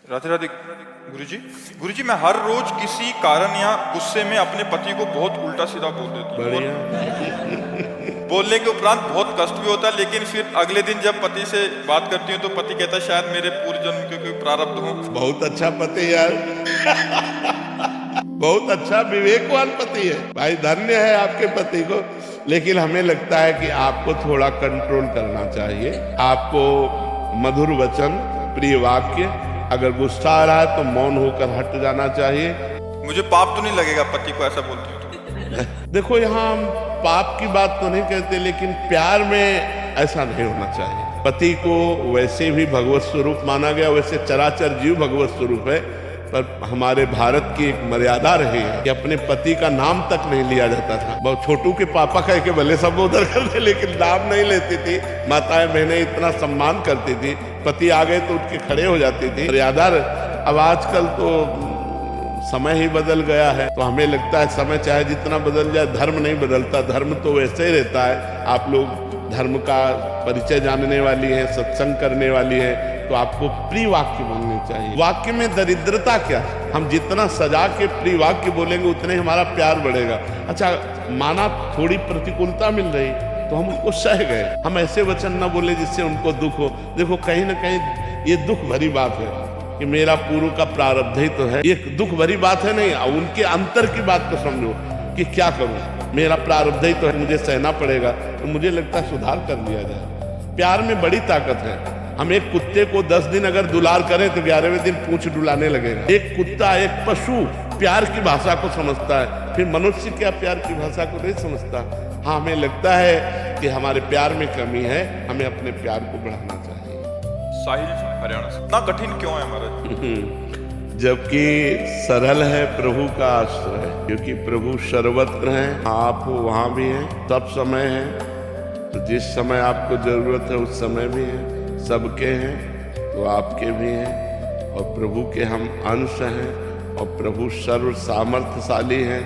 राधे राधे गुरुजी। गुरुजी, मैं हर रोज किसी कारण या गुस्से में अपने पति को बहुत उल्टा सीधा बोल देता हूँ। बोलने के उपरांत बहुत कष्ट भी होता है, लेकिन फिर अगले दिन जब पति से बात करती हूँ तो पति कहता है शायद मेरे पूर्व जन्म के कोई प्रारब्ध हो। बहुत अच्छा पति यार। बहुत अच्छा विवेकवान पति है भाई, धन्य है आपके पति को। लेकिन हमें लगता है कि आपको थोड़ा कंट्रोल करना चाहिए। आपको मधुर वचन, प्रिय वाक्य, अगर गुस्सा आ रहा है तो मौन होकर हट जाना चाहिए। मुझे पाप तो नहीं लगेगा पति को ऐसा बोलती हूँ तो? देखो, यहाँ हम पाप की बात तो नहीं कहते, लेकिन प्यार में ऐसा नहीं होना चाहिए। पति को वैसे भी भगवत स्वरूप माना गया, वैसे चराचर जीव भगवत स्वरूप है, पर हमारे भारत की एक मर्यादा रही है कि अपने पति का नाम तक नहीं लिया जाता था। बहुत छोटू के पापा कह के भले संबोधन करते, लेकिन नाम नहीं लेती थी। माताएं बहनें इतना सम्मान करती थी, पति आ गए तो उठ के खड़े हो जाती थी। मर्यादा। अब आजकल तो समय ही बदल गया है, तो हमें लगता है समय चाहे जितना बदल जाए, धर्म नहीं बदलता। धर्म तो वैसे ही रहता है। आप लोग धर्म का परिचय जानने वाली है, सत्संग करने वाली है, तो आपको प्रिय वाक्य बोलने चाहिए। वाक्य में दरिद्रता क्या है? हम जितना सजा के प्रिय वाक्य बोलेंगे उतने हमारा प्यार बढ़ेगा। अच्छा, माना थोड़ी प्रतिकूलता मिल रही तो हम उनको सह गए। हम ऐसे वचन न बोले जिससे उनको दुख हो। देखो, कहीं ना कहीं ये दुख भरी बात है कि मेरा पूर्व का प्रारब्ध ही तो है। ये दुख भरी बात है नहीं, उनके अंतर की बात को समझो कि क्या करूं, मेरा प्रारब्ध ही तो है, मुझे सहना पड़ेगा। तो मुझे लगता है सुधार कर लिया जाए। प्यार में बड़ी ताकत है। हम एक कुत्ते को 10 दिन अगर दुलार करें तो 11वें दिन पूंछ डुलाने लगेगा। एक कुत्ता, एक पशु प्यार की भाषा को समझता है, फिर मनुष्य क्या प्यार की भाषा को नहीं समझता। हाँ, हमें लगता है कि हमारे प्यार में कमी है, हमें अपने प्यार को बढ़ाना चाहिए। साहिल हरियाणा से। इतना कठिन क्यों है महाराज? जबकि सरल है प्रभु का आश्रय, क्योंकि प्रभु सर्वत्र हैं। आप वहाँ भी हैं, सब समय है। तो जिस समय आपको जरूरत है उस समय भी है। सबके हैं तो आपके भी हैं, और प्रभु के हम अंश हैं, और प्रभु सर्व सामर्थ्यशाली हैं।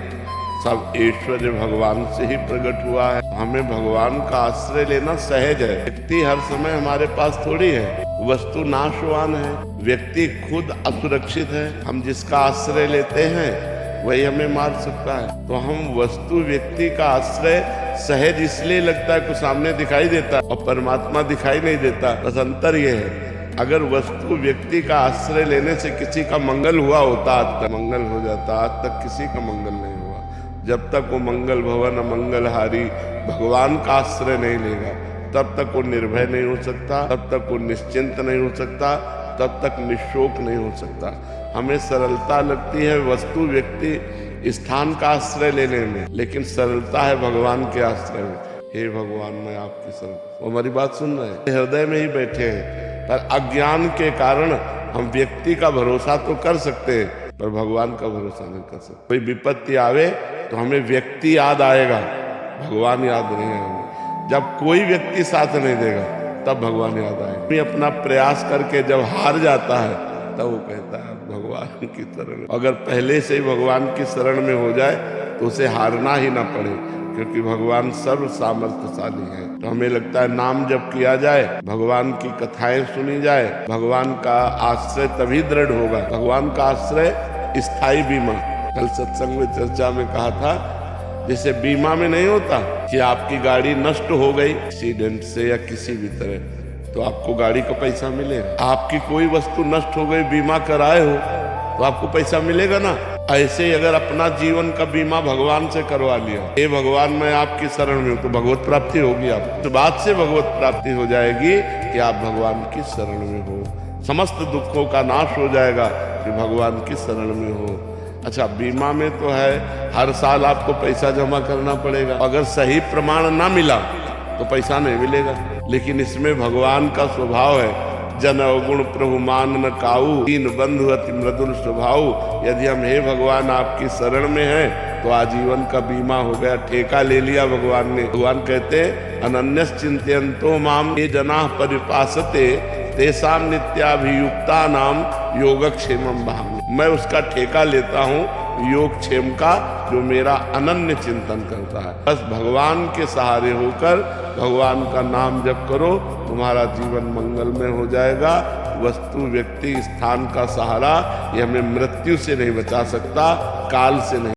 सब ऐश्वर्य भगवान से ही प्रकट हुआ है। हमें भगवान का आश्रय लेना सहज है। व्यक्ति हर समय हमारे पास थोड़ी है, वस्तु नाशवान है, व्यक्ति खुद असुरक्षित है। हम जिसका आश्रय लेते हैं वही हमें मार सकता है। तो हम वस्तु व्यक्ति का आश्रय सहज इसलिए लगता है कि सामने दिखाई देता है और परमात्मा दिखाई नहीं देता। बस अंतर ये है, अगर वस्तु व्यक्ति का आश्रय लेने से किसी का मंगल हुआ होता, आज तक मंगल हो जाता। आज तक किसी का मंगल नहीं हुआ। जब तक वो मंगल भवन मंगलहारी भगवान का आश्रय नहीं लेगा, तब तक वो निर्भय नहीं हो सकता, तब तक वो निश्चिंत नहीं हो सकता, तब तक निशोक नहीं हो सकता। हमें सरलता लगती है वस्तु व्यक्ति स्थान का आश्रय लेने में, लेकिन सरलता है भगवान के आश्रय में। हे भगवान, मैं आपकी शरण। वो हमारी बात सुन रहे हैं, हृदय में ही बैठे हैं। पर अज्ञान के कारण हम व्यक्ति का भरोसा तो कर सकते हैं, पर भगवान का भरोसा नहीं कर सकते। कोई विपत्ति आवे तो हमें व्यक्ति याद आएगा, भगवान याद नहीं आएगा। जब कोई व्यक्ति साथ नहीं देगा तब भगवान याद आएगा। अपना प्रयास करके जब हार जाता है तब वो कहता है भगवान की शरण। अगर पहले से ही भगवान की शरण में हो जाए तो उसे हारना ही ना पड़े, क्योंकि भगवान सर्व सामर्थ्यशाली है। तो हमें लगता है नाम जब किया जाए, भगवान की कथाएं सुनी जाए, भगवान का आश्रय तभी दृढ़ होगा। भगवान का आश्रय स्थायी बीमा। कल सत्संग में चर्चा में कहा था, जैसे बीमा में नहीं होता कि आपकी गाड़ी नष्ट हो गई एक्सीडेंट से या किसी भी तरह, तो आपको गाड़ी का पैसा मिलेगा। आपकी कोई वस्तु नष्ट हो गई, बीमा कराए हो तो आपको पैसा मिलेगा ना। ऐसे ही अगर अपना जीवन का बीमा भगवान से करवा लिया, हे भगवान मैं आपकी शरण में हूँ, तो भगवत प्राप्ति होगी। आपको तो बात से भगवत प्राप्ति हो जाएगी कि आप भगवान की शरण में हो। समस्त दुखों का नाश हो जाएगा कि भगवान की शरण में हो। अच्छा, बीमा में तो है हर साल आपको पैसा जमा करना पड़ेगा। अगर सही प्रमाण ना मिला तो पैसा नहीं मिलेगा। लेकिन इसमें भगवान का स्वभाव है, जन अवगुण प्रभु मान न काऊ, दीन बंधु अति मृदुल स्वभाव। यदि हम हे भगवान आपकी शरण में हैं तो आजीवन का बीमा हो गया, ठेका ले लिया भगवान ने। भगवान कहते अनन्यस चिंतयन्तो माम ये जना परिपासते तेषां नित्याभियुक्ता नाम योगक्षेमम भामि। मैं उसका ठेका लेता हूँ योगक्षेम का, जो मेरा अनन्य चिंतन करता है। बस भगवान के सहारे होकर भगवान का नाम जप करो, तुम्हारा जीवन मंगलमय हो जाएगा। वस्तु, व्यक्ति, स्थान का सहारा ये हमें मृत्यु से नहीं बचा सकता, काल से नहीं।